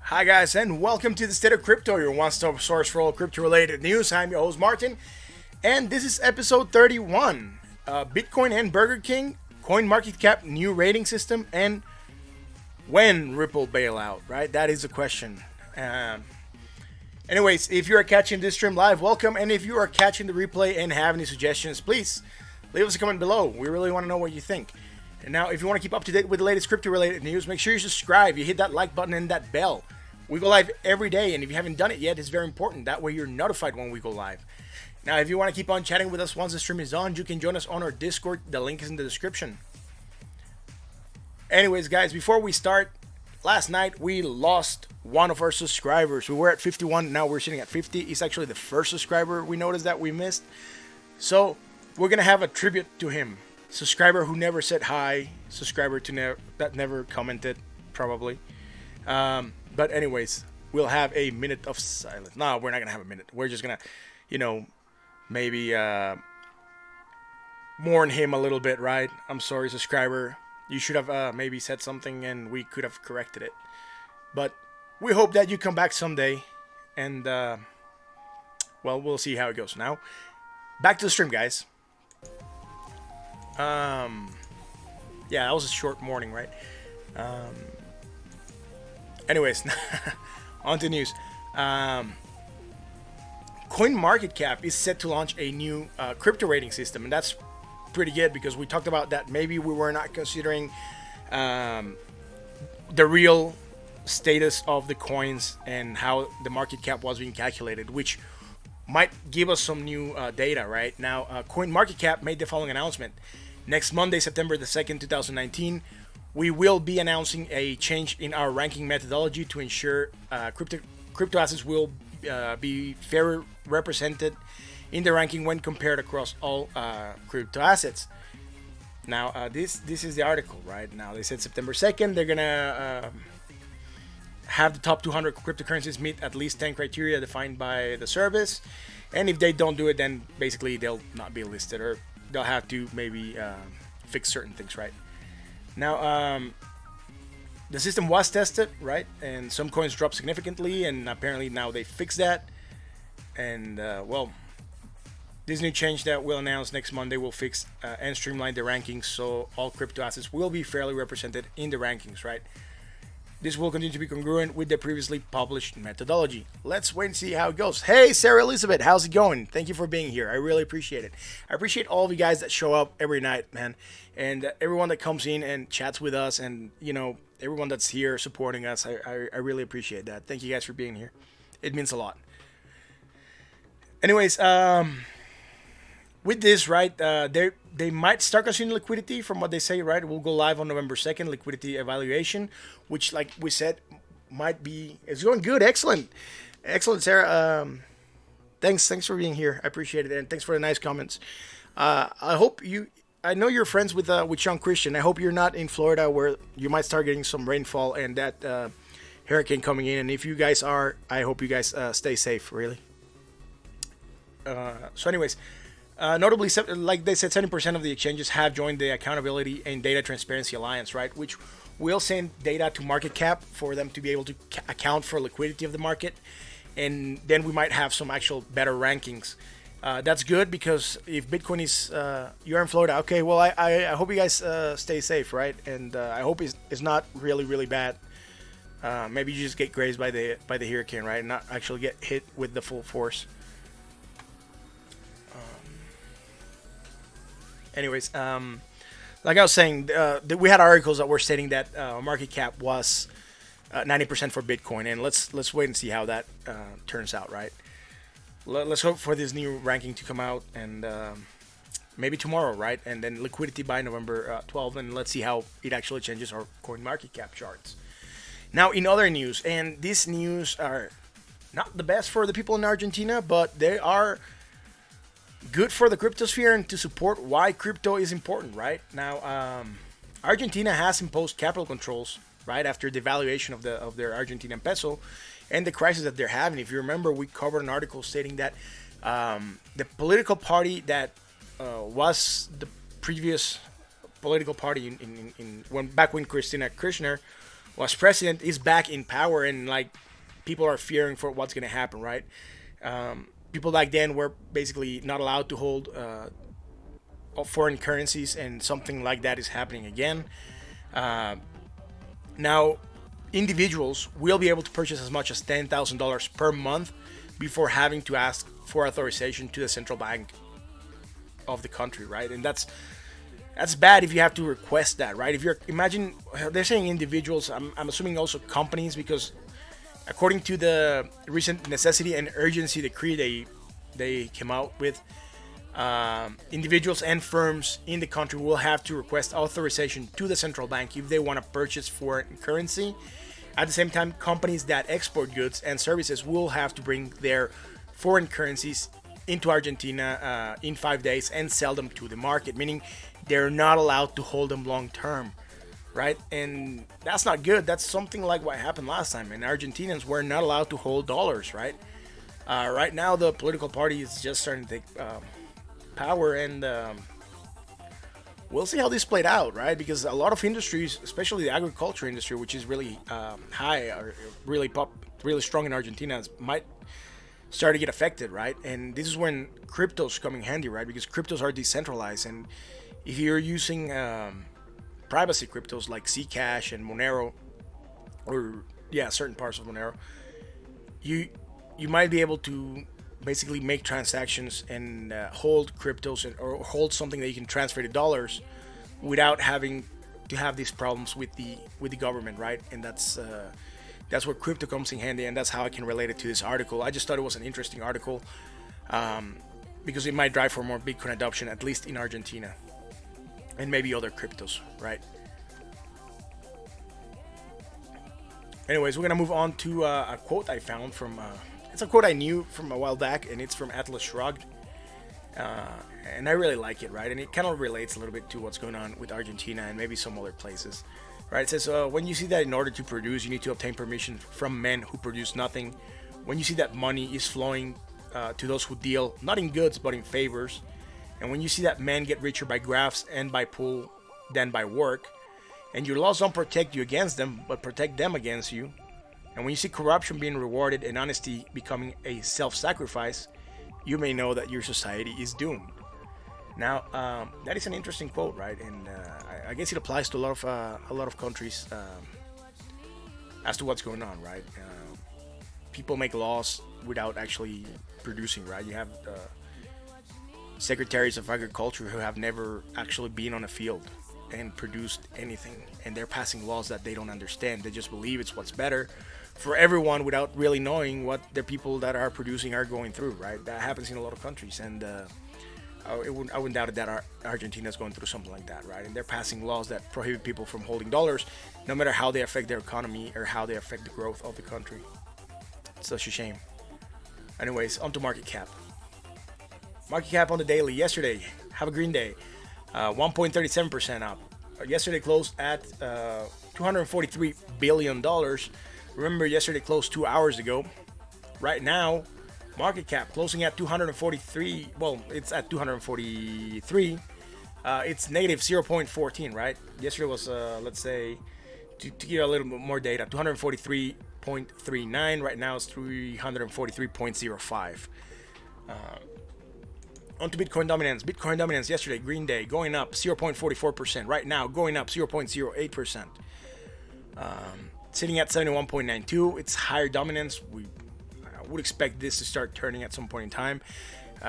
Hi guys, and welcome to the State of Crypto, your one-stop source for all crypto-related news. I'm your host Martin, and this is episode 31. Bitcoin and Burger King, CoinMarketCap new rating system, and when Ripple bailout, right? That is the question. Anyways, if you are catching this stream live, welcome, and if you are catching the replay and have any suggestions, please leave us a comment below. We really want to know what you think. And now, if you want to keep up to date with the latest crypto-related news, make sure you subscribe. You hit that like button and that bell. We go live every day, and if you haven't done it yet, it's very important. That way, you're notified when we go live. Now, if you want to keep on chatting with us once the stream is on, you can join us on our Discord. The link is in the description. Anyways, guys, before we start, last night we lost one of our subscribers. We were at 51, now we're sitting at 50. He's actually the first subscriber we noticed that we missed. So, we're going to have a tribute to him. Subscriber who never said hi, subscriber that never commented, probably. But anyways, we'll have a minute of silence. No, we're not going to have a minute. We're just going to, maybe mourn him a little bit, right? I'm sorry, subscriber. You should have maybe said something and we could have corrected it. But we hope that you come back someday. And, we'll see how it goes. Now, back to the stream, guys. Yeah, that was a short morning, right? Anyways, on to news. CoinMarketCap is set to launch a new crypto rating system, and that's pretty good because we talked about that maybe we were not considering the real status of the coins and how the market cap was being calculated, which might give us some new data right now. CoinMarketCap made the following announcement. Next Monday, September the 2nd, 2019, we will be announcing a change in our ranking methodology to ensure crypto assets will be fairly represented in the ranking when compared across all crypto assets. Now, this is the article, right? Now, they said September 2nd, they're going to have the top 200 cryptocurrencies meet at least 10 criteria defined by the service. And if they don't do it, then basically they'll not be listed, or they'll have to maybe fix certain things, right? Now, the system was tested, right? And some coins dropped significantly, and apparently now they fixed that. And, this new change that we'll announce next Monday will fix and streamline the rankings so all crypto assets will be fairly represented in the rankings, right? This will continue to be congruent with the previously published methodology. Let's wait and see how it goes. Hey, Sarah Elizabeth, how's it going? Thank you for being here. I really appreciate it. I appreciate all of you guys that show up every night, man. And everyone that comes in and chats with us and, everyone that's here supporting us. I really appreciate that. Thank you guys for being here. It means a lot. Anyways, with this, right, they might start consuming liquidity from what they say, right? We'll go live on November 2nd, liquidity evaluation, which, like we said, it's going good. Excellent, Sarah. Thanks for being here. I appreciate it, and thanks for the nice comments. I know you're friends with Sean Christian. I hope you're not in Florida where you might start getting some rainfall and that hurricane coming in. And if you guys are, I hope you guys stay safe, really. So anyways, notably, like they said, 70% of the exchanges have joined the Accountability and Data Transparency Alliance, right? Which will send data to market cap for them to be able to account for liquidity of the market. And then we might have some actual better rankings. That's good because if Bitcoin is, you're in Florida, okay, well, I hope you guys stay safe, right? And I hope it's not really, really bad. Maybe you just get grazed by the hurricane, right? And not actually get hit with the full force. Anyways, like I was saying, we had articles that were stating that market cap was 90% for Bitcoin, and let's wait and see how that turns out, right? Let's hope for this new ranking to come out, and maybe tomorrow, right? And then liquidity by November 12th, and let's see how it actually changes our CoinMarketCap charts. Now, in other news, and these news are not the best for the people in Argentina, but they are good for the cryptosphere and to support why crypto is important, right? Now, Argentina has imposed capital controls, right, after the devaluation of their Argentinian peso and the crisis that they're having. If you remember, we covered an article stating that the political party that was the previous political party back when Cristina Kirchner was president, is back in power, and like people are fearing for what's going to happen, right? People back then were basically not allowed to hold foreign currencies, and something like that is happening again. Now, individuals will be able to purchase as much as $10,000 per month before having to ask for authorization to the central bank of the country, right? And that's bad if you have to request that, right? If you're, imagine, they're saying individuals, I'm assuming also companies, because according to the recent necessity and urgency decree they came out with, individuals and firms in the country will have to request authorization to the central bank if they want to purchase foreign currency. At the same time, companies that export goods and services will have to bring their foreign currencies into Argentina in 5 days and sell them to the market, meaning they're not allowed to hold them long term, right? And that's not good. That's something like what happened last time, and Argentinians were not allowed to hold dollars, right? Right now, the political party is just starting to take power, and we'll see how this played out, right? Because a lot of industries, especially the agriculture industry, which is really high or really strong in Argentina, might start to get affected, right? And this is when cryptos come in handy, right? Because cryptos are decentralized, and if you're using privacy cryptos like Zcash and Monero, or certain parts of Monero, you might be able to basically make transactions and hold cryptos, or hold something that you can transfer to dollars without having to have these problems with the government, right? And that's where crypto comes in handy, and that's how I can relate it to this article. I just thought it was an interesting article because it might drive for more Bitcoin adoption, at least in Argentina, and maybe other cryptos, right? Anyways, we're gonna move on to a quote I found from. It's a quote I knew from a while back, and it's from Atlas Shrugged, and I really like it, right? And it kind of relates a little bit to what's going on with Argentina and maybe some other places, right? It says, when you see that in order to produce, you need to obtain permission from men who produce nothing. When you see that money is flowing to those who deal not in goods but in favors, and when you see that men get richer by grafts and by pull than by work, and your laws don't protect you against them but protect them against you, and when you see corruption being rewarded and honesty becoming a self-sacrifice, you may know that your society is doomed. Now, that is an interesting quote, right? And I guess it applies to a lot of countries as to what's going on, right? People make laws without actually producing, right? You have secretaries of agriculture who have never actually been on a field and produced anything, and they're passing laws that they don't understand. They just believe it's what's better for everyone without really knowing what the people that are producing are going through, right? That happens in a lot of countries, and I wouldn't doubt it that Argentina is going through something like that, right? And they're passing laws that prohibit people from holding dollars, no matter how they affect their economy or how they affect the growth of the country. It's such a shame. Anyways, on to market cap. Market cap on the daily yesterday. Have a green day. 1.37% up. Yesterday closed at $243 billion. Remember, yesterday closed 2 hours ago. Right now, market cap closing at 243. Well, it's at 243. It's negative 0.14, right? Yesterday was, let's say, to give you a little bit more data, 243.39. Right now it's 343.05. On to Bitcoin dominance. Bitcoin dominance yesterday, green day, going up 0.44%. Right now, going up 0.08%. Sitting at 71.92. It's higher dominance. I would expect this to start turning at some point in time.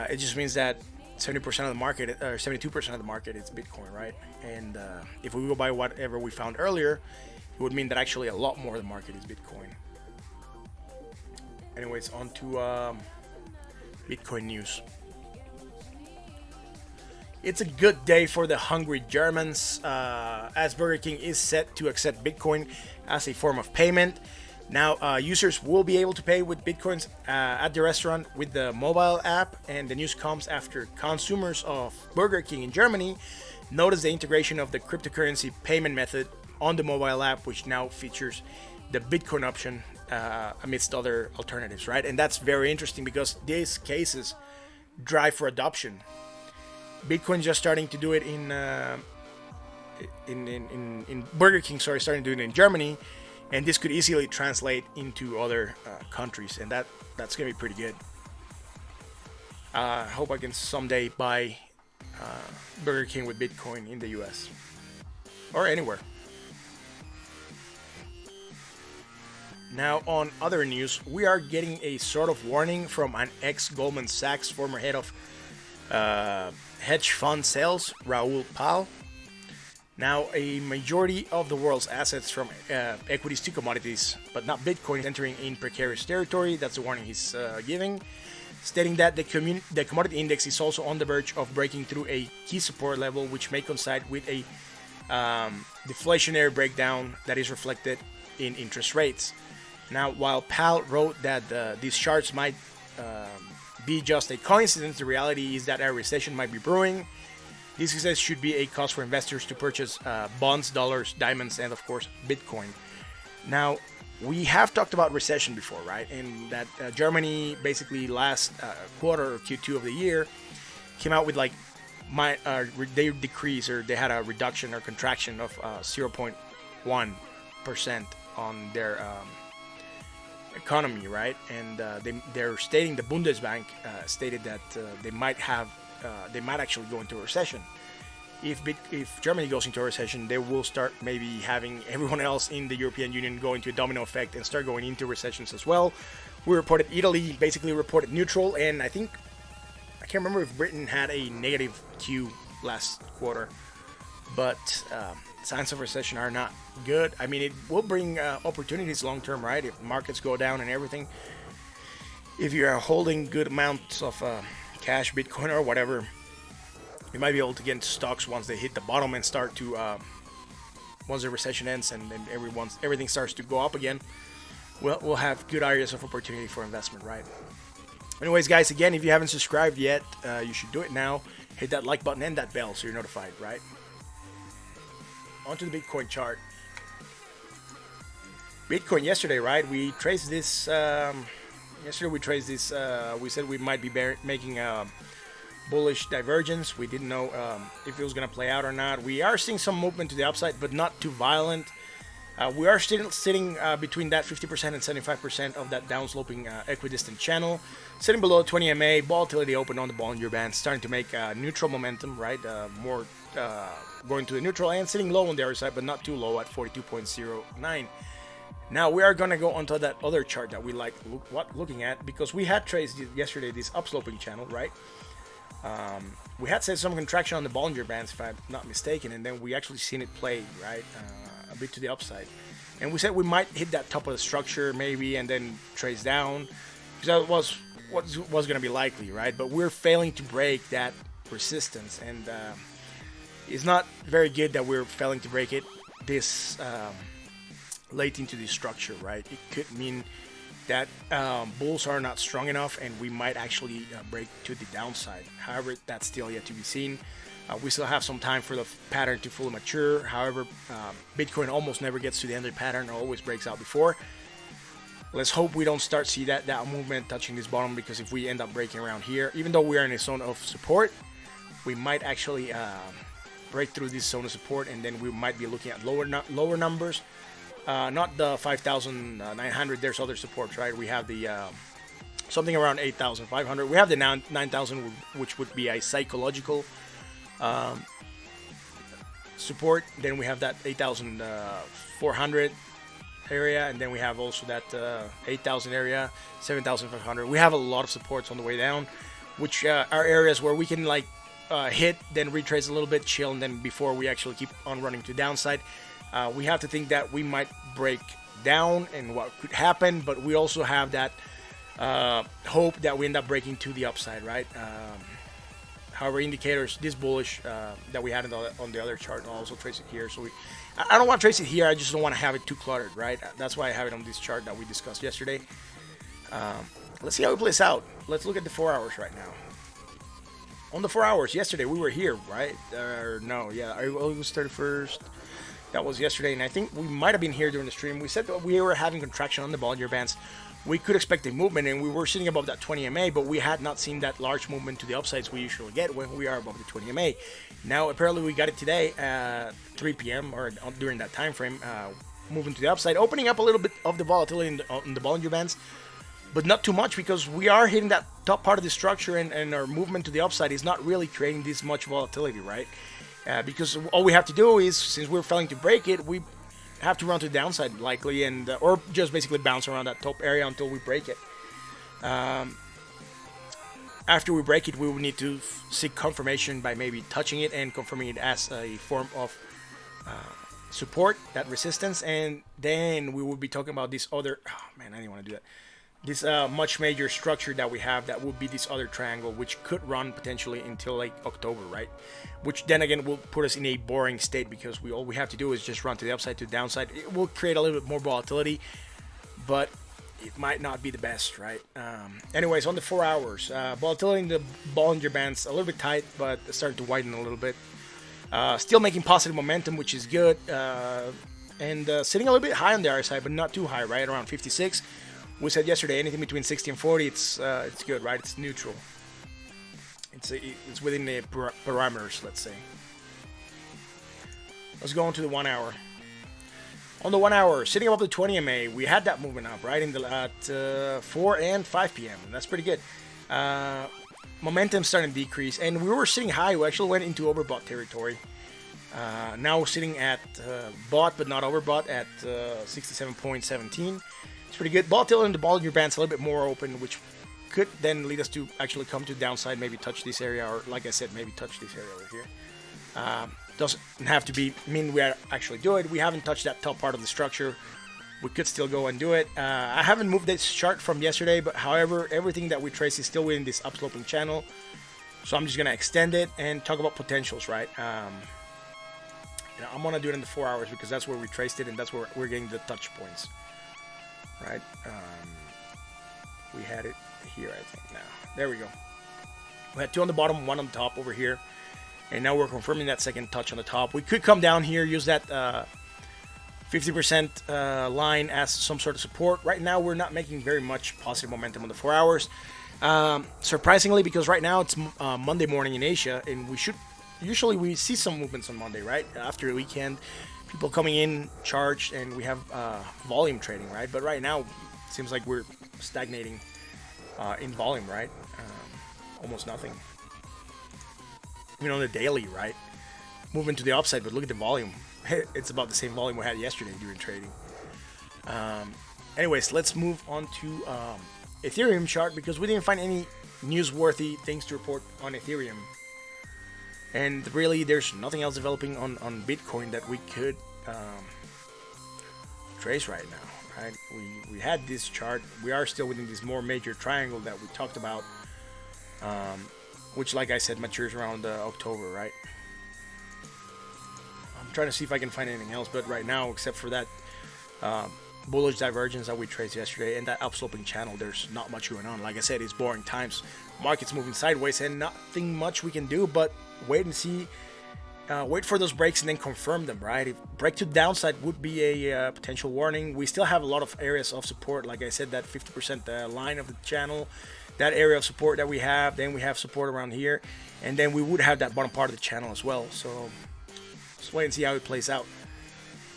It just means that 70% of the market, or 72% of the market is Bitcoin, right? And if we go by whatever we found earlier, it would mean that actually a lot more of the market is Bitcoin. Anyways, on to Bitcoin news. It's a good day for the hungry Germans, as Burger King is set to accept Bitcoin as a form of payment. Now, users will be able to pay with Bitcoins at the restaurant with the mobile app, and the news comes after consumers of Burger King in Germany noticed the integration of the cryptocurrency payment method on the mobile app, which now features the Bitcoin option amidst other alternatives, right? And that's very interesting because these cases drive for adoption. Bitcoin just starting to do it in Burger King, starting to do it in Germany, and this could easily translate into other countries, and that's gonna be pretty good. I hope I can someday buy Burger King with Bitcoin in the US or anywhere. Now, on other news, we are getting a sort of warning from an ex-Goldman Sachs former head of hedge fund sales, Raul Pal. Now, a majority of the world's assets from equities to commodities, but not Bitcoin, is entering in precarious territory. That's the warning he's giving, stating that the commodity index is also on the verge of breaking through a key support level, which may coincide with a deflationary breakdown that is reflected in interest rates. Now, while Powell wrote that these charts might be just a coincidence, the reality is that a recession might be brewing. This success should be a cause for investors to purchase bonds, dollars, diamonds, and of course, Bitcoin. Now, we have talked about recession before, right? And that Germany basically last quarter or Q2 of the year came out with like they decreased, or they had a reduction or contraction of 0.1% on their economy, right? And they're stating, the Bundesbank stated that they might actually go into a recession. If Germany goes into a recession, they will start maybe having everyone else in the European Union go into a domino effect and start going into recessions as well. We reported Italy basically reported neutral, and I can't remember if Britain had a negative Q last quarter, but signs of recession are not good. I mean, it will bring opportunities long term, right? If markets go down and everything, if you are holding good amounts of cash, Bitcoin or whatever, you might be able to get into stocks once they hit the bottom and start to once the recession ends and then everything starts to go up again. We'll have good areas of opportunity for investment, right? Anyways, guys, again, if you haven't subscribed yet, you should do it now. Hit that like button and that bell so you're notified, right? Onto the Bitcoin chart. Bitcoin yesterday, right? We traced this. Yesterday we traced this. We said we might be making a bullish divergence. We didn't know if it was going to play out or not. We are seeing some movement to the upside, but not too violent. We are still sitting between that 50% and 75% of that downsloping equidistant channel, sitting below 20 MA. Volatility open on the Bollinger Band, starting to make neutral momentum, right? More going to the neutral and sitting low on the other side, but not too low at 42.09. Now we are going to go onto that other chart that we like looking at, because we had traced yesterday this upsloping channel, right? We had said some contraction on the Bollinger Bands, if I'm not mistaken, and then we actually seen it play, right, a bit to the upside. And we said we might hit that top of the structure maybe and then trace down, because that was what was going to be likely, right? But we're failing to break that resistance, and it's not very good that we're failing to break it this late into the structure, right? It could mean that bulls are not strong enough and we might actually break to the downside. However, that's still yet to be seen. We still have some time for the pattern to fully mature. However, Bitcoin almost never gets to the end of the pattern, always breaks out before. Let's hope we don't start see that movement touching this bottom, because if we end up breaking around here, even though we are in a zone of support, we might actually break through this zone of support, and then we might be looking at lower numbers. Not the 5,900. There's other supports, right? We have the something around 8,500. We have the 9,000, which would be a psychological support. Then we have that 8,400 area, and then we have also that 8,000 area, 7,500. We have a lot of supports on the way down, which are areas where we can like hit, then retrace a little bit, chill, and then before we actually keep on running to downside. We have to think that we might break down and what could happen, but we also have that hope that we end up breaking to the upside, right? However, indicators this bullish that we had on the other chart, I'll also trace it here. So I don't want to trace it here. I just don't want to have it too cluttered, right? That's why I have it on this chart that we discussed yesterday. Let's see how it plays out. Let's look at the 4 hours right now. On the 4 hours, yesterday we were here, right? No, yeah, it was 31st. That was yesterday, and I think we might have been here during the stream. We said that we were having contraction on the Bollinger Bands. We could expect a movement, and we were sitting above that 20 MA, but we had not seen that large movement to the upsides we usually get when we are above the 20 MA. Now, apparently, we got it today at 3 p.m. or during that time frame. moving to the upside, opening up a little bit of the volatility in the Bollinger Bands, but not too much, because we are hitting that top part of the structure, and our movement to the upside is not really creating this much volatility, right? Because all we have to do is, since we're failing to break it, we have to run to the downside likely, and or just basically bounce around that top area until we break it. After we break it, we will need to seek confirmation by maybe touching it and confirming it as a form of support, that resistance, and then we will be talking about this other, oh man, I didn't want to do that, this much major structure that we have, that would be this other triangle, which could run potentially until like October, right? Which then again will put us in a boring state, because all we have to do is just run to the upside, to the downside. It will create a little bit more volatility, but it might not be the best, right? Anyways, on the 4 hours, volatility in the Bollinger Bands a little bit tight, but starting to widen a little bit. Still making positive momentum, which is good, and sitting a little bit high on the RSI, but not too high, right? Around 56. We said yesterday anything between 60 and 40, it's good, right? It's neutral. It's within the parameters, let's say. Let's go on to the 1 hour. On the 1 hour, sitting above the 20 MA, we had that movement up, right? At 4 and 5 p.m. And that's pretty good. Momentum starting to decrease, and we were sitting high. We actually went into overbought territory. Now we're sitting at bought but not overbought at 67.17. It's pretty good. Volatility in the Bollinger Bands a little bit more open, which could then lead us to actually come to the downside, maybe touch this area, or like I said, maybe touch this area over here. Doesn't have to mean we actually do it. We haven't touched that top part of the structure. We could still go and do it. I haven't moved this chart from yesterday, but however, everything that we trace is still within this upsloping channel. So I'm just going to extend it and talk about potentials, right? I'm going to do it in the 4 hours, because that's where we traced it, and that's where we're getting the touch points, right? We had it here, I think, now. There we go. We had 2 on the bottom, 1 on the top over here. And now we're confirming that second touch on the top. We could come down here, use that 50% line as some sort of support. Right now, we're not making very much positive momentum on the 4 hours. Surprisingly, because right now it's Monday morning in Asia, and usually we see some movements on Monday, right? After the weekend, people coming in charged, and we have volume trading, right? But right now, it seems like we're stagnating in volume, right? Almost nothing. Even on the daily, right? Moving to the upside, but look at the volume. It's about the same volume we had yesterday during trading. Anyways, let's move on to Ethereum chart, because we didn't find any newsworthy things to report on Ethereum. And really, there's nothing else developing on Bitcoin that we could trace right now, right? We had this chart. We are still within this more major triangle that we talked about, which, like I said, matures around October, right? I'm trying to see if I can find anything else, but right now, except for that bullish divergence that we traced yesterday and that upsloping channel, there's not much going on. Like I said, it's boring times. Market's moving sideways, and nothing much we can do but wait and see. Wait for those breaks and then confirm them, right? If break to the downside would be a potential warning. We still have a lot of areas of support. Like I said, that 50% line of the channel, that area of support that we have. Then we have support around here, and then we would have that bottom part of the channel as well. So let's wait and see how it plays out.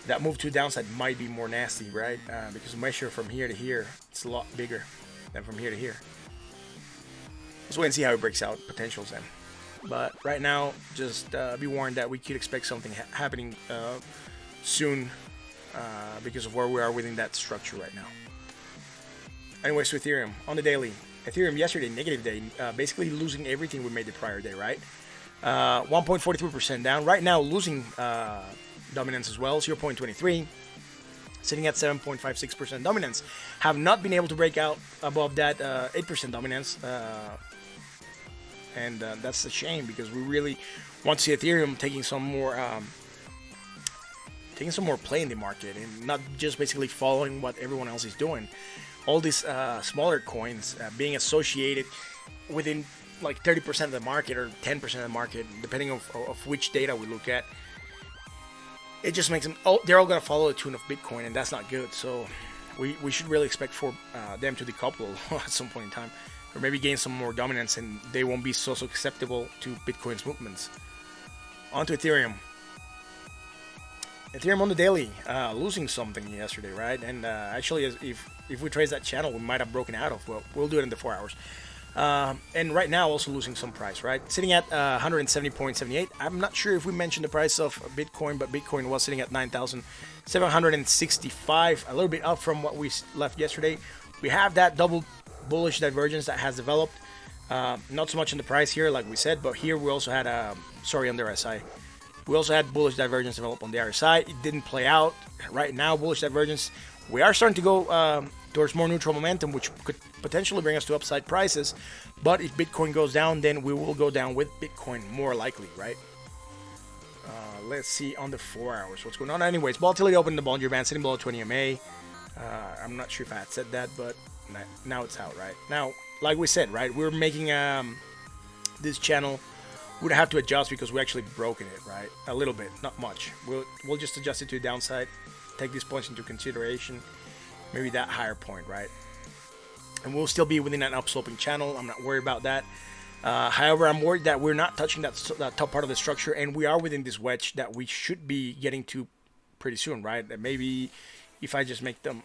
That move to the downside might be more nasty, right? Because the measure from here to here, it's a lot bigger than from here to here. Let's wait and see how it breaks out. Potentials then. But right now, just be warned that we could expect something happening soon because of where we are within that structure right now. Anyways, to Ethereum on the daily. Ethereum yesterday, negative day, basically losing everything we made the prior day, right? 1.43% down. Right now, losing dominance as well, 0.23. Sitting at 7.56% dominance. Have not been able to break out above that 8% dominance. And that's a shame, because we really want to see Ethereum taking some more play in the market, and not just basically following what everyone else is doing. All these smaller coins being associated within like 30% of the market or 10% of the market, depending of which data we look at. It just makes them, they're all going to follow the tune of Bitcoin, and that's not good. So we should really expect for them to decouple at some point in time, or maybe gain some more dominance, and they won't be so acceptable to Bitcoin's movements. On to Ethereum. Ethereum on the daily, losing something yesterday, right? And actually, if we trace that channel, we might have broken out of. Well, we'll do it in the 4 hours. And right now, also losing some price, right? Sitting at 170.78. I'm not sure if we mentioned the price of Bitcoin, but Bitcoin was sitting at 9,765, a little bit up from what we left yesterday. We have that double bullish divergence that has developed. Not so much in the price here, like we said, but here we also had on the RSI. We also had bullish divergence develop on the RSI. It didn't play out. Right now, bullish divergence. We are starting to go towards more neutral momentum, which could potentially bring us to upside prices. But if Bitcoin goes down, then we will go down with Bitcoin, more likely, right? Let's see on the 4 hours what's going on. Anyways, volatility opened the Bollinger Band, sitting below 20 MA. I'm not sure if I had said that, but now it's out, right? Now, like we said, right, we're making this channel would have to adjust because we actually broken it, right? A little bit, not much. We'll just adjust it to the downside, take these points into consideration, maybe that higher point, right? And we'll still be within that upsloping channel. I'm not worried about that. However, I'm worried that we're not touching that top part of the structure, and we are within this wedge that we should be getting to pretty soon, right? And maybe if I just make them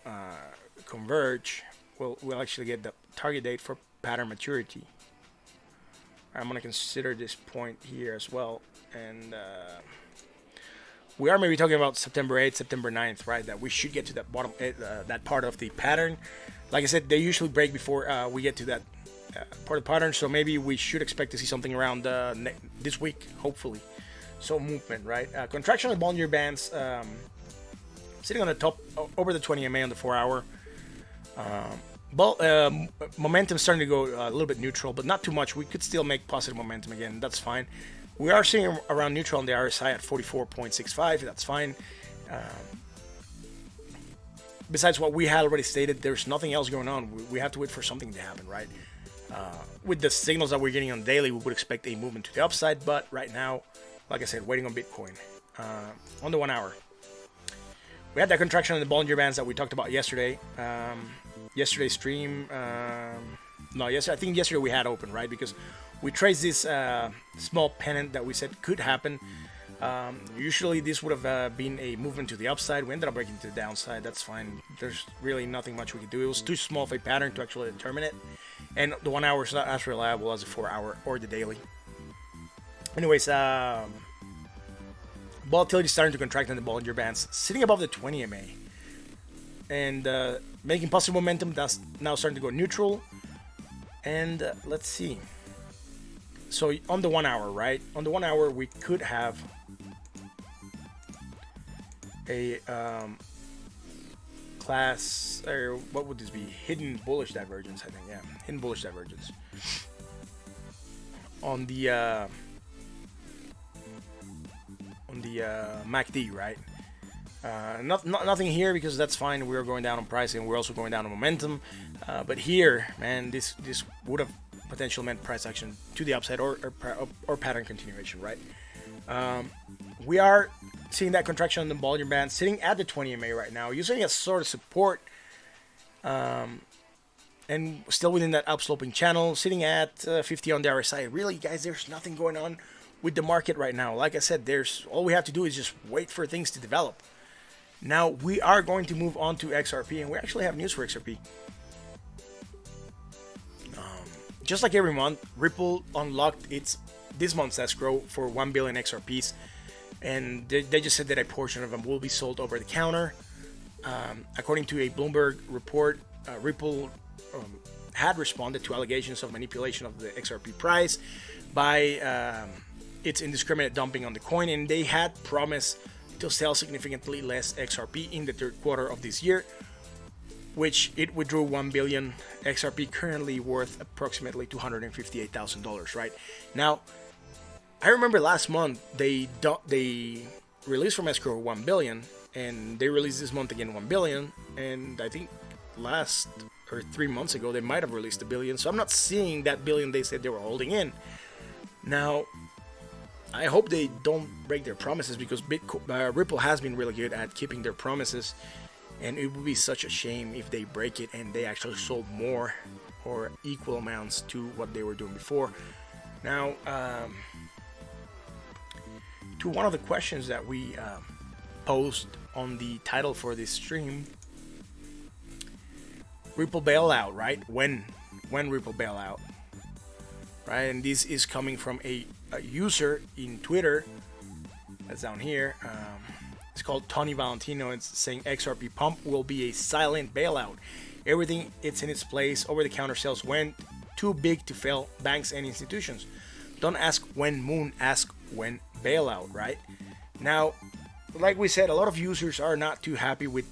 converge, we'll actually get the target date for pattern maturity. I'm going to consider this point here as well, and we are maybe talking about September 8th, September 9th, right? That we should get to that bottom, that part of the pattern. Like I said, they usually break before we get to that part of the pattern, so maybe we should expect to see something around this week, hopefully. So movement, right? Contraction of Bollinger Bands, sitting on the top over the 20 MA on the 4 hour. Momentum starting to go a little bit neutral, but not too much. We could still make positive momentum again. That's fine. We are seeing around neutral on the RSI at 44.65. That's fine. Besides what we had already stated, there's nothing else going on. We have to wait for something to happen, right? With the signals that we're getting on daily, we would expect a movement to the upside. But right now, like I said, waiting on Bitcoin. On the 1 hour, we had that contraction in the Bollinger Bands that we talked about yesterday. Yesterday's stream, I think yesterday we had open, right? Because we traced this small pennant that we said could happen. Usually this would have been a movement to the upside. We ended up breaking to the downside. That's fine. There's really nothing much we could do. It was too small of a pattern to actually determine it. And the 1 hour is not as reliable as the 4 hour or the daily. Anyways, volatility starting to contract in the Bollinger Bands, sitting above the 20 MA. And making positive momentum. That's now starting to go neutral. And let's see. So on the 1 hour, right? On the 1 hour, we could have a class, or what would this be? Hidden bullish divergence, I think. Yeah, hidden bullish divergence. On the MACD, right? Nothing here because that's fine. We're going down on pricing. We're also going down on momentum. But here, man, this would have potentially meant price action to the upside or pattern continuation, right? We are seeing that contraction in the Bollinger Band sitting at the 20 MA right now, using as sort of support, and still within that upsloping channel, sitting at 50 on the RSI. Really, guys, there's nothing going on with the market right now. Like I said, all we have to do is just wait for things to develop. Now we are going to move on to XRP, and we actually have news for XRP. Just like every month, Ripple unlocked this month's escrow for 1 billion XRPs, and they just said that a portion of them will be sold over the counter. According to a Bloomberg report, Ripple had responded to allegations of manipulation of the XRP price by its indiscriminate dumping on the coin, and they had promised to sell significantly less XRP in the third quarter of this year, which it withdrew 1 billion XRP, currently worth approximately $258,000. Right now, I remember last month they released from escrow 1 billion, and they released this month again 1 billion, and I think last or 3 months ago they might have released 1 billion. So I'm not seeing that billion they said they were holding in. Now, I hope they don't break their promises, because Ripple has been really good at keeping their promises, and it would be such a shame if they break it and they actually sold more or equal amounts to what they were doing before. Now, to one of the questions that we post on the title for this stream, Ripple bailout, right? When Ripple bailout, right? And this is coming from a user in Twitter that's down here. It's called Tony Valentino. It's saying XRP pump will be a silent bailout. Everything it's in its place. Over-the-counter sales went too big to fail banks and institutions. Don't ask when moon, ask when bailout, right? Now, like we said, a lot of users are not too happy with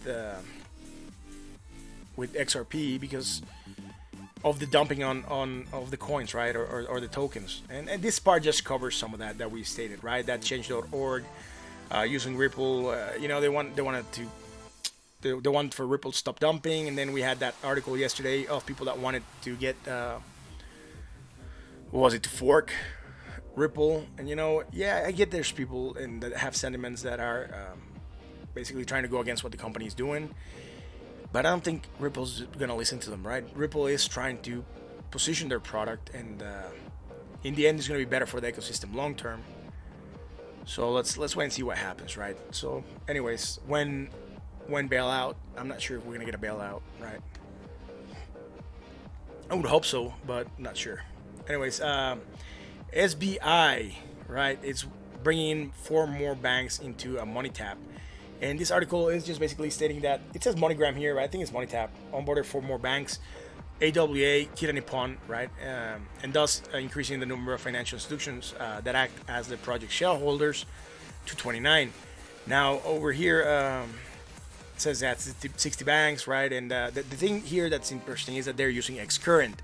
XRP because of the dumping of the coins, right, or the tokens. And this part just covers some of that we stated, right? That change.org using Ripple, they wanted for Ripple to stop dumping, and then we had that article yesterday of people that wanted to get to fork Ripple. And I get there's people and that have sentiments that are basically trying to go against what the company is doing, but I don't think Ripple's gonna listen to them, right? Ripple is trying to position their product, and in the end, it's gonna be better for the ecosystem long term. So let's wait and see what happens, right? So, anyways, when bailout, I'm not sure if we're gonna get a bailout, right? I would hope so, but not sure. Anyways, SBI, right? It's bringing in 4 more banks into a money tap, and this article is just basically stating that it says MoneyGram here, right? I think it's money tap onboarded 4 more banks. AWA, Kita Nippon, right, and thus increasing the number of financial institutions that act as the project shareholders to 29. Now over here, it says that 60 banks, right, and the thing here that's interesting is that they're using Xcurrent,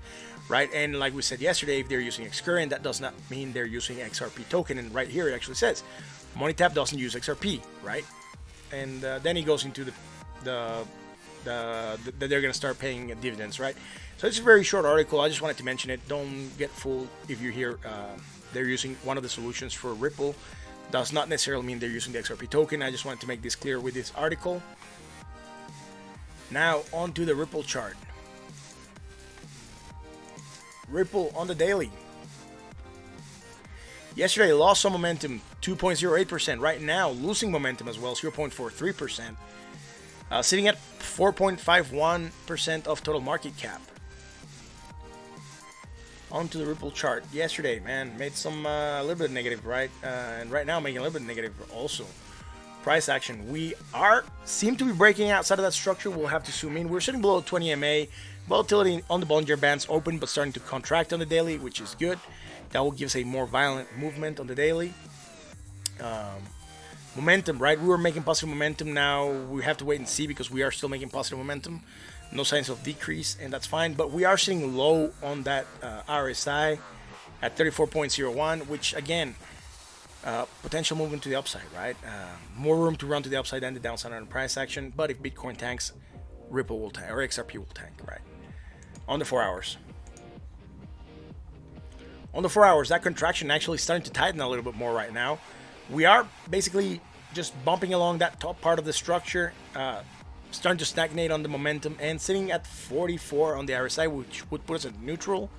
right, and like we said yesterday, if they're using Xcurrent, that does not mean they're using XRP token, and right here it actually says MoneyTap doesn't use XRP, right, and then he goes into that they're going to start paying dividends, right? So it's a very short article. I just wanted to mention it. Don't get fooled if you hear they're using one of the solutions for Ripple. Does not necessarily mean they're using the XRP token. I just wanted to make this clear with this article. Now on to the Ripple chart. Ripple on the daily. Yesterday lost some momentum, 2.08%. Right now losing momentum as well, 0.43%. Sitting at 4.51% of total market cap. On to the Ripple chart. Yesterday, man, made some a little bit negative, right? And right now making a little bit negative also. Price action. We seem to be breaking outside of that structure. We'll have to zoom in. We're sitting below 20 MA. Volatility on the Bollinger Bands open, but starting to contract on the daily, which is good. That will give us a more violent movement on the daily. Momentum, right? We were making positive momentum. Now we have to wait and see because we are still making positive momentum. No signs of decrease, and that's fine. But we are sitting low on that RSI at 34.01, which again, potential movement to the upside, right? More room to run to the upside than the downside on the price action. But if Bitcoin tanks, Ripple will tank, or XRP will tank, right? On the 4 hours. On the 4 hours, that contraction actually starting to tighten a little bit more right now. We are basically just bumping along that top part of the structure, starting to stagnate on the momentum, and sitting at 44 on the RSI, which would put us at neutral.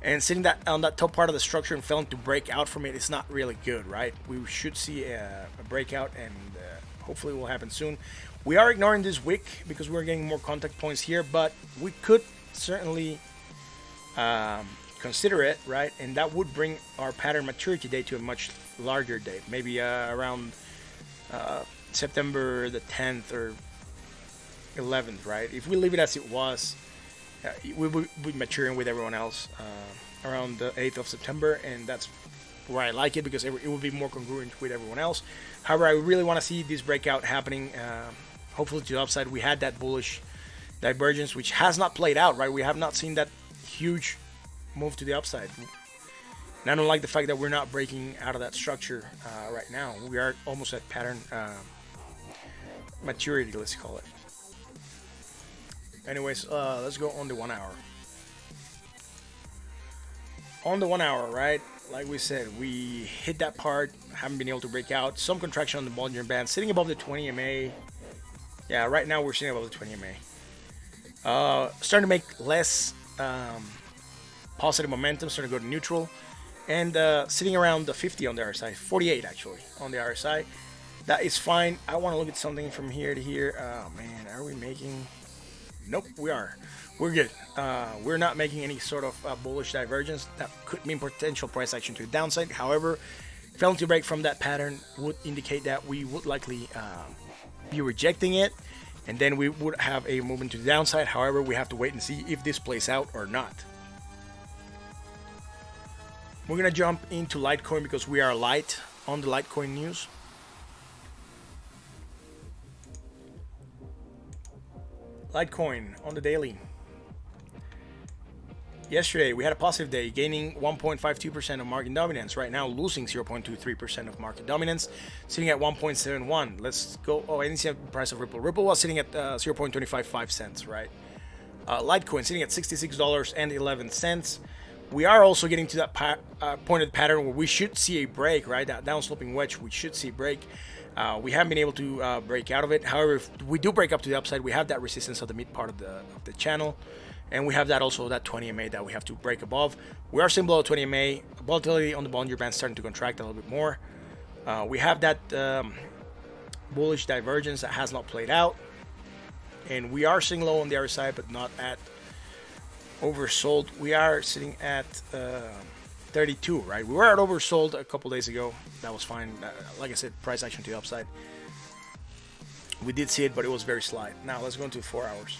And sitting on that top part of the structure and failing to break out from it is not really good, right? We should see a breakout, and hopefully it will happen soon. We are ignoring this wick because we're getting more contact points here, but we could certainly consider it, right? And that would bring our pattern maturity date to a much larger date, maybe around September the 10th or 11th, right? If we leave it as it was, we would be maturing with everyone else around the 8th of September, and that's where I like it because it will be more congruent with everyone else. However, I really want to see this breakout happening, hopefully to the upside. We had that bullish divergence, which has not played out, right? We have not seen that huge move to the upside. And I don't like the fact that we're not breaking out of that structure right now. We are almost at pattern maturity, let's call it. Anyways, let's go on the 1 hour. On the 1 hour, right? Like we said, we hit that part, haven't been able to break out. Some contraction on the Bollinger Band, sitting above the 20 MA. Yeah, right now we're sitting above the 20 MA. Starting to make less positive momentum, starting to go to neutral. And sitting around the 50 on the RSI, 48 actually on the RSI. That is fine. I want to look at something from here to here. Oh man, are we making? Nope, we are. We're good. We're not making any sort of bullish divergence. That could mean potential price action to the downside. However, failing to break from that pattern would indicate that we would likely be rejecting it, and then we would have a movement to the downside. However, we have to wait and see if this plays out or not. We're gonna jump into Litecoin because we are light on the Litecoin news. Litecoin on the daily. Yesterday we had a positive day, gaining 1.52% of market dominance. Right now losing 0.23% of market dominance, sitting at 1.71. Let's go. Oh, I didn't see the price of Ripple. Ripple was sitting at 0.255 cents, right? Litecoin sitting at $66.11. We are also getting to that pointed pattern where we should see a break, right? That downsloping wedge, we should see a break. We haven't been able to break out of it. However, if we do break up to the upside, we have that resistance of the mid part of the channel. And we have that also, that 20 MA that we have to break above. We are still below 20 MA. Volatility on the Bollinger Band starting to contract a little bit more. We have that bullish divergence that has not played out. And we are seeing low on the other side, but not at oversold. We are sitting at 32, right? We were at oversold a couple days ago. That was fine. Like I said, price action to the upside. We did see it, but it was very slight. Now let's go into 4 hours.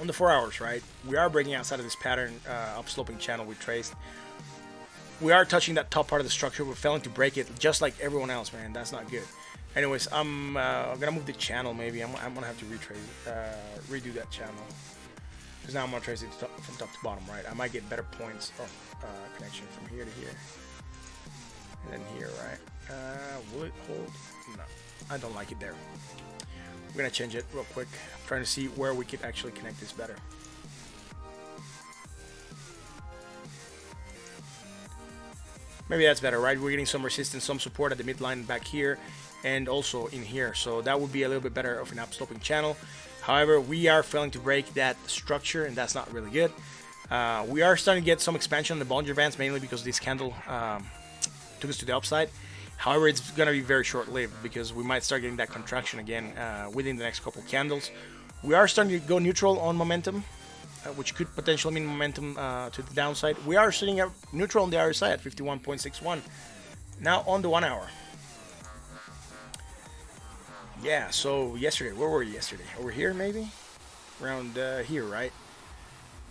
On the 4 hours, right, we are breaking outside of this pattern upsloping channel we traced. We are touching that top part of the structure. We're failing to break it, just like everyone else, man. That's not good. Anyways, I'm gonna move the channel. Maybe I'm gonna have to redo that channel, because now I'm gonna trace it from top to bottom, right? I might get better points of connection from here to here, and then here, right? Will it hold? No, I don't like it there. We're gonna change it real quick. I'm trying to see where we could actually connect this better. Maybe that's better, right? We're getting some resistance, some support at the midline back here, and also in here. So that would be a little bit better of an upsloping channel. However, we are failing to break that structure, and that's not really good. We are starting to get some expansion on the Bollinger Bands, mainly because this candle took us to the upside. However, it's going to be very short-lived because we might start getting that contraction again within the next couple candles. We are starting to go neutral on momentum, which could potentially mean momentum to the downside. We are sitting at neutral on the other side at 51.61. Now on the 1 hour. Yeah, so yesterday, where were we yesterday? Over here, maybe? Around here, right?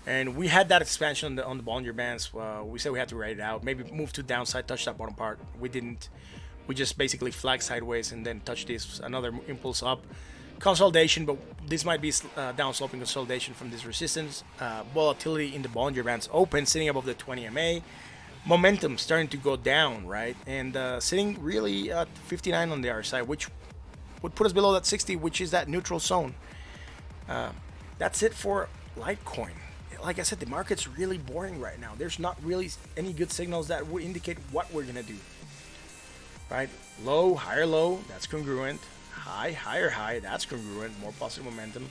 And we had that expansion on the Bollinger Bands. We said we had to write it out. Maybe move to downside, touch that bottom part. We didn't. We just basically flagged sideways and then touched this. Another impulse up. Consolidation, but this might be downsloping consolidation from this resistance. Volatility in the Bollinger Bands open, sitting above the 20 MA. Momentum starting to go down, right? And sitting really at 59 on the other side, which would put us below that 60, which is that neutral zone. That's it for Litecoin. Like I said, the market's really boring right now. There's not really any good signals that would indicate what we're gonna do. Right? Low, higher low, that's congruent. High, higher high, that's congruent. More positive momentum.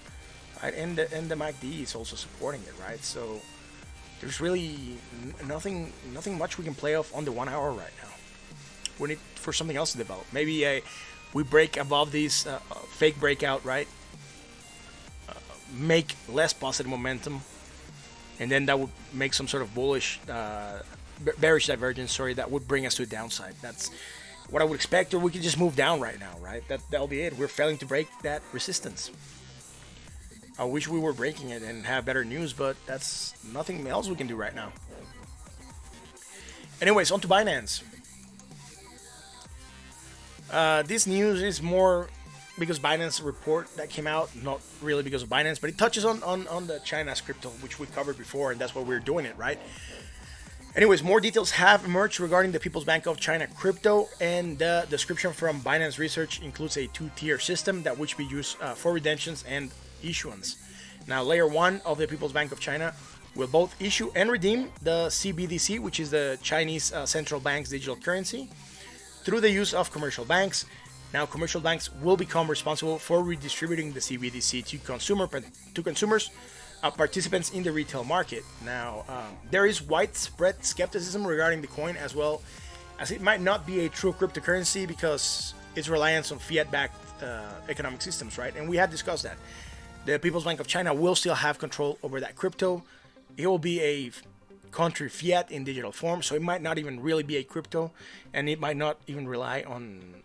Right? And the MACD is also supporting it, right? So there's really nothing much we can play off on the 1 hour right now. We need for something else to develop. Maybe we break above these fake breakout, right? Make less positive momentum. And then that would make some sort of bullish, bearish divergence, that would bring us to the downside. That's what I would expect, or we could just move down right now, right? That'll be it. We're failing to break that resistance. I wish we were breaking it and have better news, but that's nothing else we can do right now. Anyways, on to Binance. This news is more because Binance report that came out, not really because of Binance, but it touches on the China's crypto, which we covered before, and that's why we're doing it, right? Anyways, more details have emerged regarding the People's Bank of China crypto, and the description from Binance Research includes a two-tier system that which be used for redemptions and issuance. Now, layer 1 of the People's Bank of China will both issue and redeem the CBDC, which is the Chinese central bank's digital currency, through the use of commercial banks. Now, commercial banks will become responsible for redistributing the CBDC to consumers, participants in the retail market. Now, there is widespread skepticism regarding the coin, as well as it might not be a true cryptocurrency because it's reliance on fiat-backed economic systems, right? And we had discussed that. The People's Bank of China will still have control over that crypto. It will be a country fiat in digital form, so it might not even really be a crypto, and it might not even rely on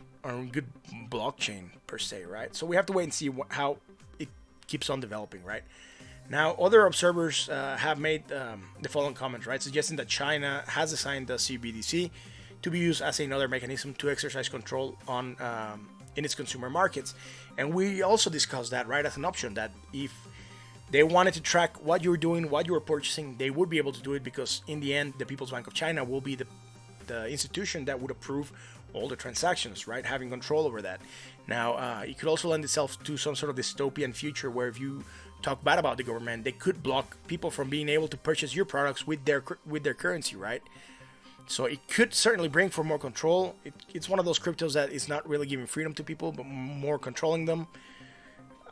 good blockchain per se, right? So we have to wait and see how it keeps on developing, right? Now, other observers have made the following comments, right, suggesting that China has assigned the CBDC to be used as another mechanism to exercise control on in its consumer markets. And we also discussed that, right, as an option, that if they wanted to track what you were doing, what you were purchasing, they would be able to do it, because in the end, the People's Bank of China will be the institution that would approve all the transactions, right, having control over that. Now, it could also lend itself to some sort of dystopian future where if you talk bad about the government, they could block people from being able to purchase your products with their currency, right? So it could certainly bring for more control. It's one of those cryptos that is not really giving freedom to people, but more controlling them.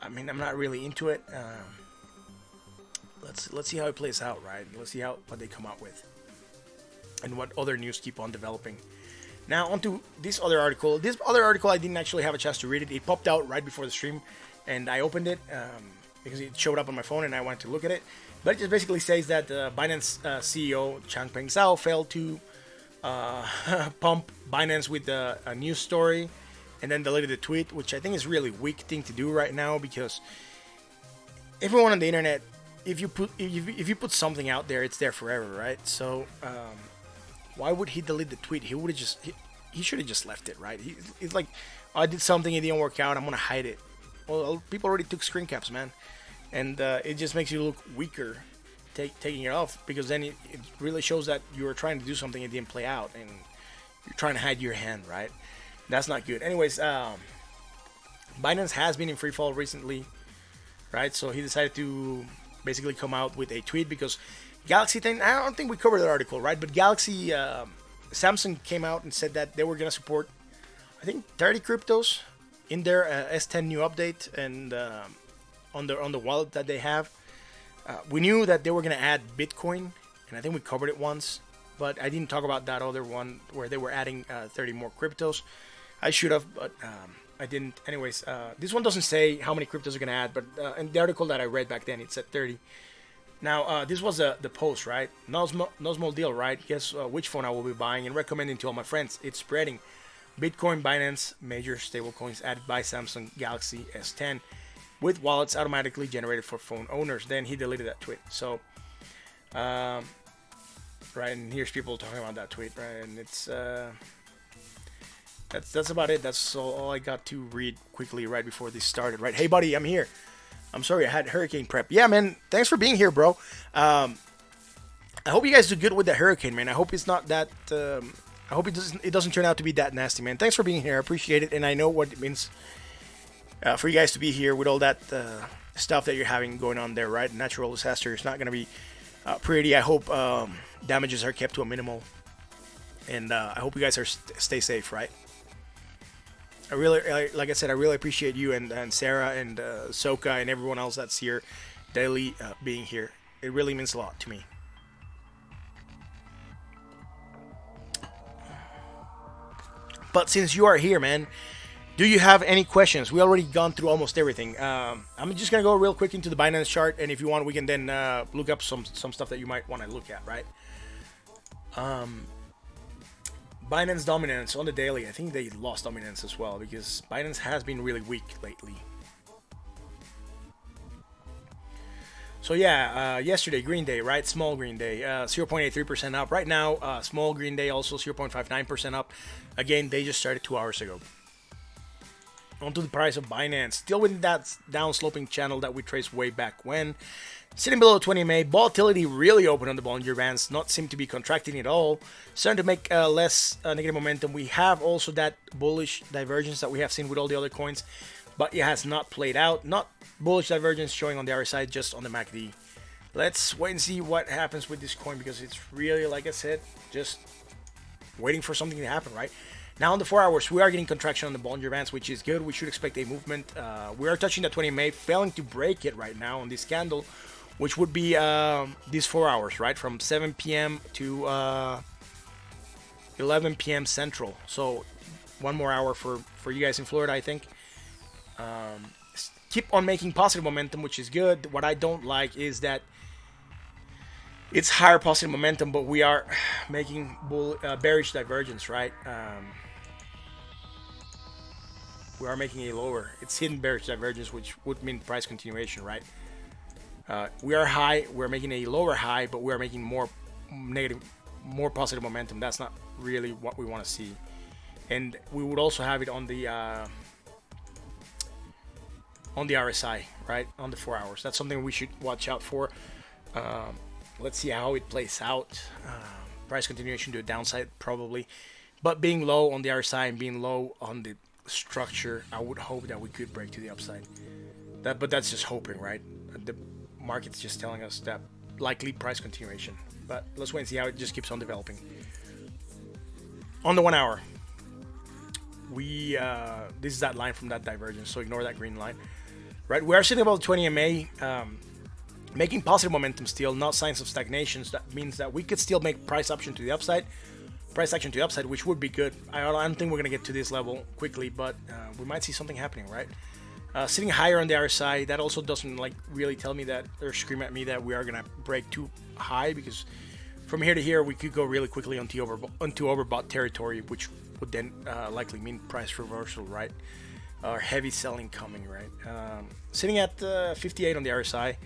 I mean, I'm not really into it. Let's see how it plays out, right? Let's see what they come up with, and what other news keep on developing. Now onto this other article. This other article, I didn't actually have a chance to read it. It popped out right before the stream, and I opened it because it showed up on my phone, and I wanted to look at it. But it just basically says that Binance CEO Changpeng Zhao failed to pump Binance with a news story, and then deleted the tweet, which I think is a really weak thing to do right now, because everyone on the internet, if you put something out there, it's there forever, right? So why would he delete the tweet? He should have just left it, right? He's like, oh, I did something, it didn't work out, I'm gonna hide it. Well, people already took screen caps, man, and it just makes you look weaker taking it off, because then it really shows that you were trying to do something, it didn't play out, and you're trying to hide your hand, right? That's not good. Anyways, Binance has been in free fall recently, right? So he decided to basically come out with a tweet, because Galaxy 10, I don't think we covered that article, right? But Galaxy, Samsung came out and said that they were going to support, I think, 30 cryptos in their S10 new update, and on the wallet that they have. We knew that they were going to add Bitcoin, and I think we covered it once, but I didn't talk about that other one where they were adding 30 more cryptos. I should have, but I didn't. Anyways, this one doesn't say how many cryptos are going to add, but in the article that I read back then, it said 30. Now, this was the post, right? No small deal, right? Guess which phone I will be buying and recommending to all my friends. It's spreading. Bitcoin, Binance, major stablecoins added by Samsung Galaxy S10 with wallets automatically generated for phone owners. Then he deleted that tweet. So, right, and here's people talking about that tweet, right? And it's that's about it. That's all I got to read quickly right before this started, right? Hey, buddy, I'm here. I'm sorry, I had hurricane prep. Yeah, man, thanks for being here, bro. I hope you guys do good with the hurricane, man. I hope it's not that. I hope it doesn't turn out to be that nasty, man. Thanks for being here. I appreciate it, and I know what it means for you guys to be here with all that stuff that you're having going on there, right? Natural disaster is not going to be pretty. I hope damages are kept to a minimal, and I hope you guys stay safe, right? I really, like I said, I really appreciate you and Sarah and Soka and everyone else that's here daily being here. It really means a lot to me. But since you are here, man, do you have any questions? We already gone through almost everything. I'm just gonna go real quick into the Binance chart, and if you want, we can then look up some stuff that you might want to look at, right? Binance dominance on the daily. I think they lost dominance as well, because Binance has been really weak lately. So yeah, yesterday, green day, right? Small green day, 0.83% up. Right now, small green day also 0.59% up. Again, they just started 2 hours ago. Onto the price of Binance, still within that down-sloping channel that we traced way back when. Sitting below 20 MA, volatility really open on the Bollinger Bands, not seem to be contracting at all. Starting to make less negative momentum. We have also that bullish divergence that we have seen with all the other coins, but it has not played out. Not bullish divergence showing on the other side, just on the MACD. Let's wait and see what happens with this coin, because it's really, like I said, just waiting for something to happen, right? Now on the 4 hours, we are getting contraction on the Bollinger Bands, which is good. We should expect a movement. We are touching the 20 MA, failing to break it right now on this candle, which would be these 4 hours, right? From 7 p.m. to 11 p.m. Central. So one more hour for you guys in Florida, I think. Keep on making positive momentum, which is good. What I don't like is that it's higher positive momentum, but we are making bearish divergence, right? We are making a lower. It's hidden bearish divergence, which would mean price continuation, right? We are high. We're making a lower high, but we are making more negative, more positive momentum. That's not really what we want to see. And we would also have it on the RSI, right? On the 4 hours. That's something we should watch out for. Let's see how it plays out. Price continuation to a downside, probably. But being low on the RSI and being low on the structure, I would hope that we could break to the upside. But that's just hoping, right? The market's just telling us that likely price continuation. But let's wait and see how it just keeps on developing. On the 1 hour, this is that line from that divergence, so ignore that green line. Right, we are sitting above 20 MA, making positive momentum still, not signs of stagnation. So that means that we could still make price action to the upside, which would be good. I don't think we're gonna get to this level quickly, but we might see something happening, right? Sitting higher on the RSI, that also doesn't like really tell me that or scream at me that we are gonna break too high, because from here to here we could go really quickly onto overbought territory, which would then likely mean price reversal, right? Or heavy selling coming, right? Sitting at 58 on the RSI,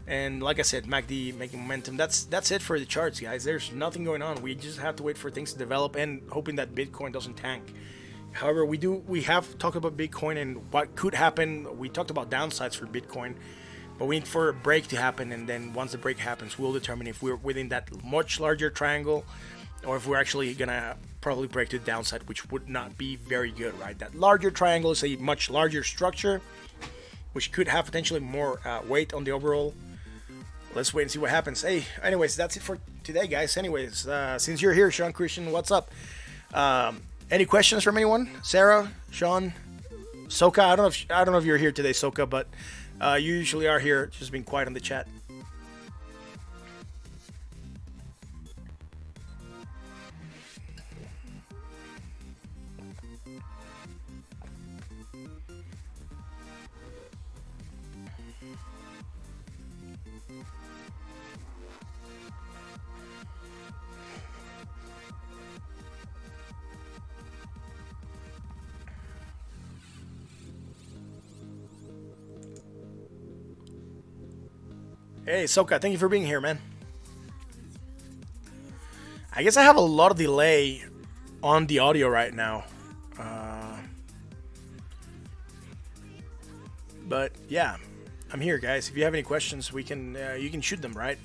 and like I said, MACD making momentum. That's it for the charts, guys. There's nothing going on. We just have to wait for things to develop and hoping that Bitcoin doesn't tank. However, we have talked about Bitcoin and what could happen. We talked about downsides for Bitcoin, but we need for a break to happen, and then once the break happens, we'll determine if we're within that much larger triangle, or if we're actually gonna probably break to the downside, which would not be very good, right? That larger triangle is a much larger structure, which could have potentially more weight on the overall. Let's wait and see what happens. Hey, anyways, that's it for today, guys. Anyways, since you're here, Sean Christian, what's up? Any questions from anyone? Sarah, Sean, Soka? I don't know if you're here today, Soka, but you usually are here, just being quiet on the chat. Hey, Soka, thank you for being here, man. I guess I have a lot of delay on the audio right now. But yeah, I'm here, guys. If you have any questions, you can shoot them, right?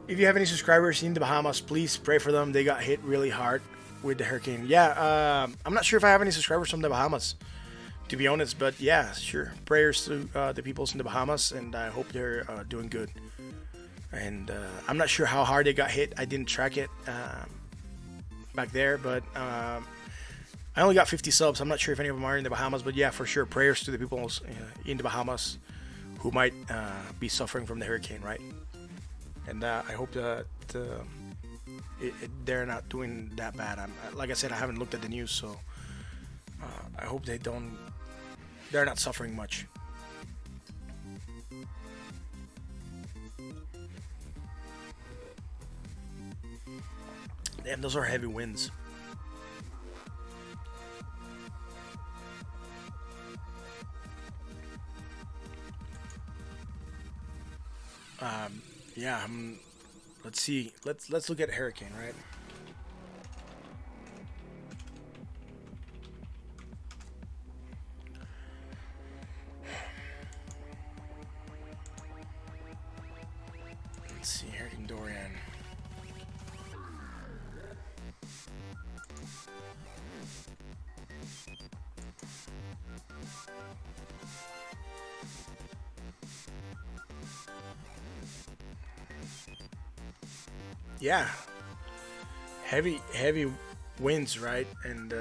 If you have any subscribers in the Bahamas, please pray for them. They got hit really hard with the hurricane. Yeah, I'm not sure if I have any subscribers from the Bahamas, to be honest. But yeah, sure. Prayers to the peoples in the Bahamas, and I hope they're doing good. And I'm not sure how hard they got hit. I didn't track it back there, but I only got 50 subs. I'm not sure if any of them are in the Bahamas, but yeah, for sure. Prayers to the peoples in the Bahamas who might be suffering from the hurricane, right? And I hope that they're not doing that bad. Like I said, I haven't looked at the news, so I hope they're not suffering much. Damn, those are heavy winds. Yeah, let's see. Let's look at hurricane, right? Let's see, Hurricane Dorian. Yeah, heavy winds, right? And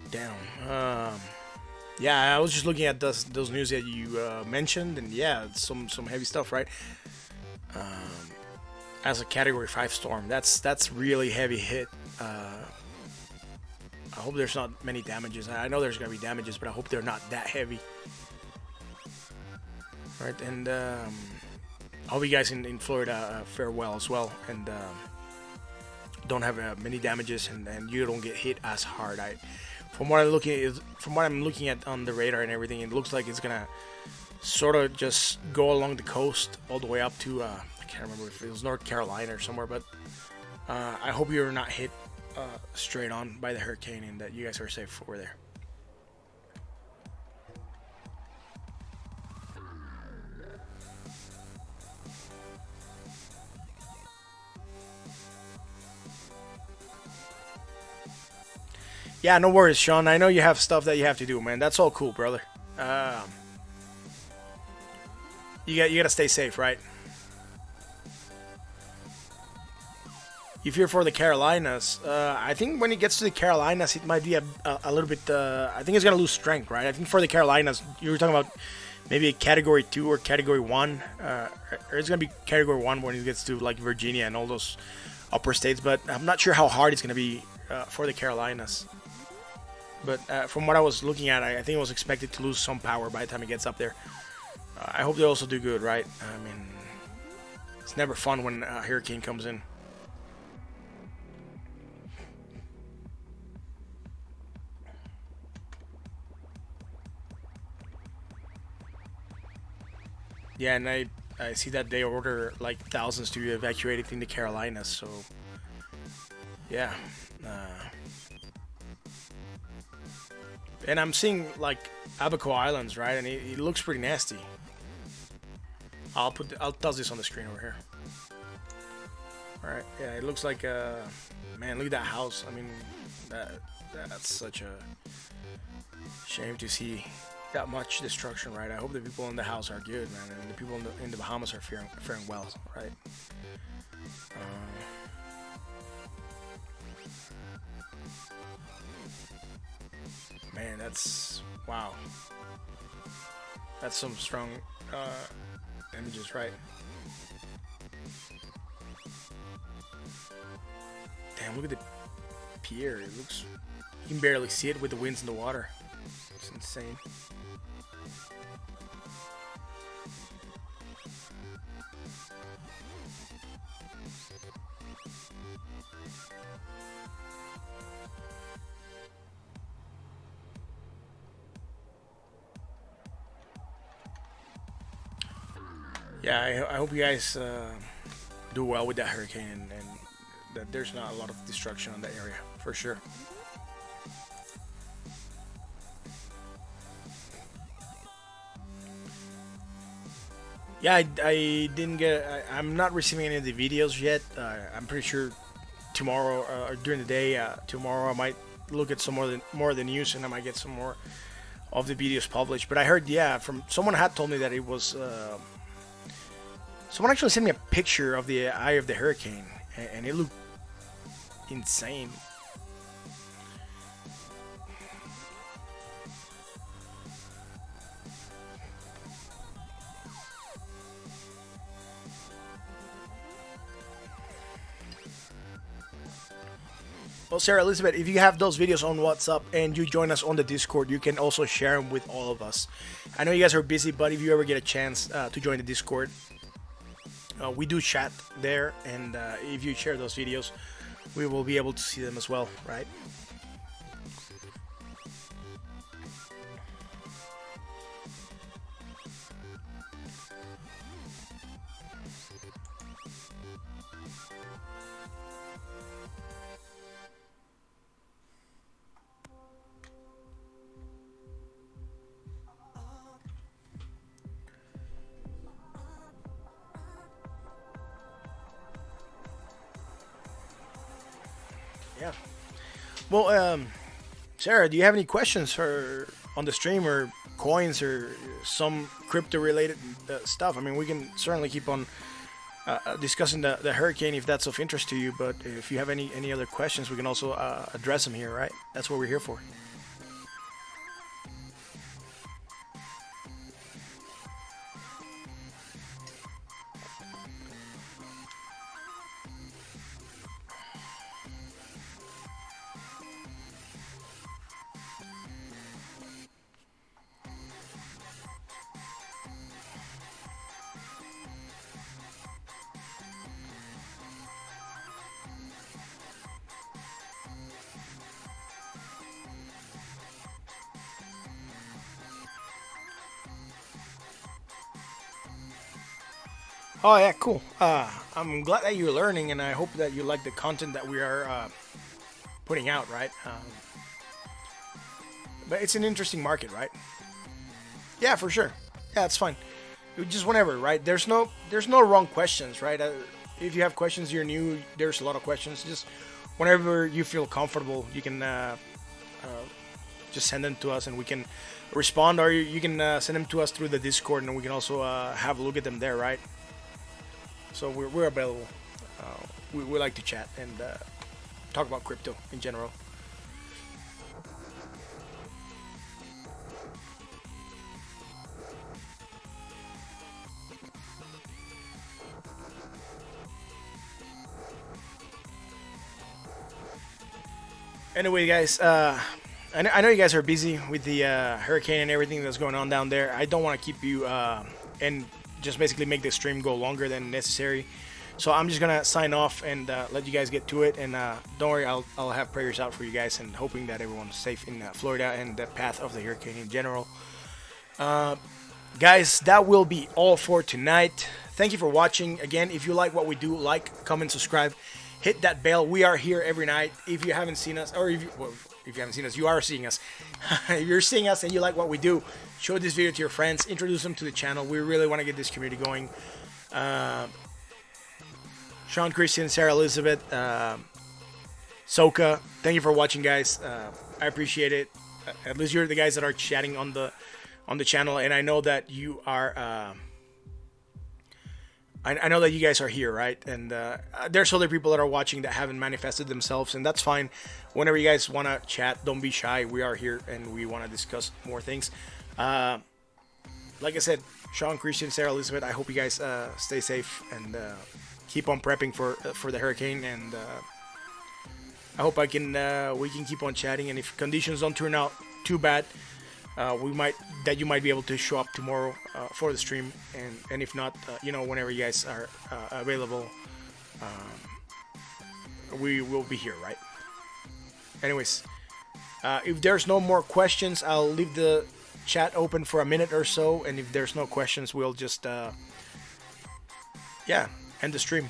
down. Yeah, I was just looking at those news that you mentioned, and yeah, it's some heavy stuff, right? As a Category 5 storm, that's really heavy hit. I hope there's not many damages. I know there's gonna be damages, but I hope they're not that heavy. Right, and I hope you guys in Florida fare well as well, and don't have many damages, and you don't get hit as hard. From what I'm looking at on the radar and everything, it looks like it's gonna sort of just go along the coast all the way up to I can't remember if it was North Carolina or somewhere, but I hope you're not hit straight on by the hurricane and that you guys are safe over there. Yeah, no worries, Sean. I know you have stuff that you have to do, man. That's all cool, brother. You gotta stay safe, right? If you're for the Carolinas, I think when it gets to the Carolinas, it might be a little bit. I think it's gonna lose strength, right? I think for the Carolinas, you were talking about maybe a Category 2 or Category 1, or it's gonna be Category 1 when it gets to like Virginia and all those upper states. But I'm not sure how hard it's gonna be for the Carolinas. But from what I was looking at, I think it was expected to lose some power by the time it gets up there. I hope they also do good, right? I mean, it's never fun when a hurricane comes in. Yeah, and I see that they order like thousands to evacuate it in the Carolinas, so yeah. And I'm seeing like Abaco Islands, right? And it looks pretty nasty. I'll toss this on the screen over here. All right, yeah, it looks like man, look at that house. I mean, that's such a shame to see that much destruction, right? I hope the people in the house are good, man, and the people in the Bahamas are faring well, right? Man, that's wow. That's some strong images, right? Damn, look at the pier. It looks, you can barely see it with the winds in the water. It's insane. Yeah, I hope you guys do well with that hurricane, and that there's not a lot of destruction on that area, for sure. Yeah, I didn't get. I'm not receiving any of the videos yet. I'm pretty sure tomorrow or during the day, tomorrow I might look at some more of the news, and I might get some more of the videos published. But I heard, yeah, from someone had told me that it was. Someone actually sent me a picture of the eye of the hurricane, and it looked insane. Well, Sarah Elizabeth, if you have those videos on WhatsApp and you join us on the Discord, you can also share them with all of us. I know you guys are busy, but if you ever get a chance to join the Discord, we do chat there, and if you share those videos, we will be able to see them as well, right? Yeah. Well, Sarah, do you have any questions for on the stream or coins or some crypto related stuff? I mean, we can certainly keep on discussing the hurricane if that's of interest to you. But if you have any other questions, we can also address them here, right? That's what we're here for. Oh yeah, cool. I'm glad that you're learning, and I hope that you like the content that we are putting out, right? But it's an interesting market, right? Yeah, for sure. Yeah, it's fine. Just whenever, right? There's no wrong questions, right? If you have questions, you're new. There's a lot of questions. Just whenever you feel comfortable, you can just send them to us, and we can respond, or you can send them to us through the Discord, and we can also have a look at them there, right? So we're available. We like to chat and talk about crypto in general. Anyway, guys, I know you guys are busy with the hurricane and everything that's going on down there. I don't want to keep you and just basically make the stream go longer than necessary. So I'm just gonna sign off and let you guys get to it. And don't worry, I'll have prayers out for you guys and hoping that everyone's safe in Florida and the path of the hurricane in general. Guys, that will be all for tonight. Thank you for watching. Again, if you like what we do, like, comment, subscribe, hit that bell. We are here every night. If you haven't seen us, or if you haven't seen us, you are seeing us. If you're seeing us and you like what we do, show this video to your friends, introduce them to the channel. We really want to get this community going. Sean, Christian, Sarah, Elizabeth, Soka, thank you for watching, guys. I appreciate it. At least you're the guys that are chatting on the channel, and I know that you are. I know that you guys are here, right? And there's other people that are watching that haven't manifested themselves, and that's fine. Whenever you guys want to chat, don't be shy. We are here, and we want to discuss more things. Like I said, Sean, Christian, Sarah, Elizabeth, I hope you guys stay safe and keep on prepping for the hurricane. And I hope we can keep on chatting. And if conditions don't turn out too bad, you might be able to show up tomorrow for the stream, and if not, whenever you guys are available, we will be here, right? Anyways, if there's no more questions, I'll leave the chat open for a minute or so, and if there's no questions, we'll just end the stream.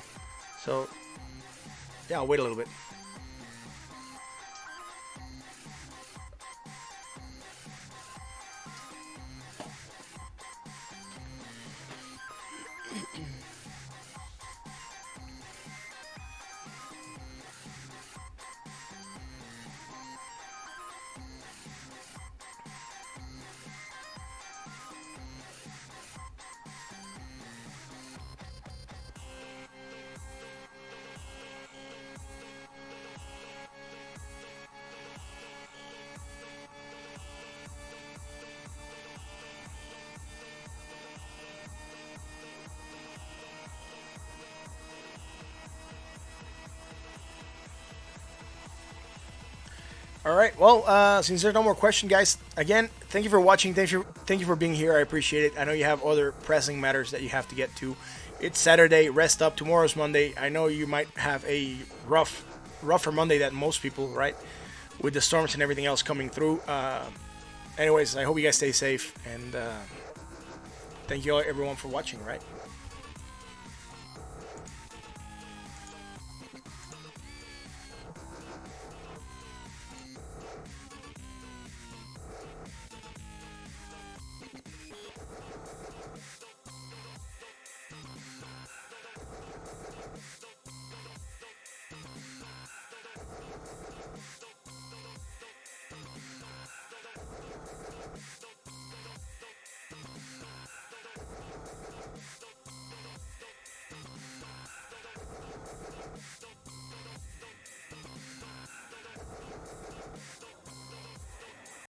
So yeah, I'll wait a little bit. All right. Well, since there's no more question, guys, again, thank you for watching. Thank you for being here. I appreciate it. I know you have other pressing matters that you have to get to. It's Saturday. Rest up. Tomorrow's Monday. I know you might have a rougher Monday than most people, right? With the storms and everything else coming through. Anyways, I hope you guys stay safe, and thank you all, everyone, for watching, right?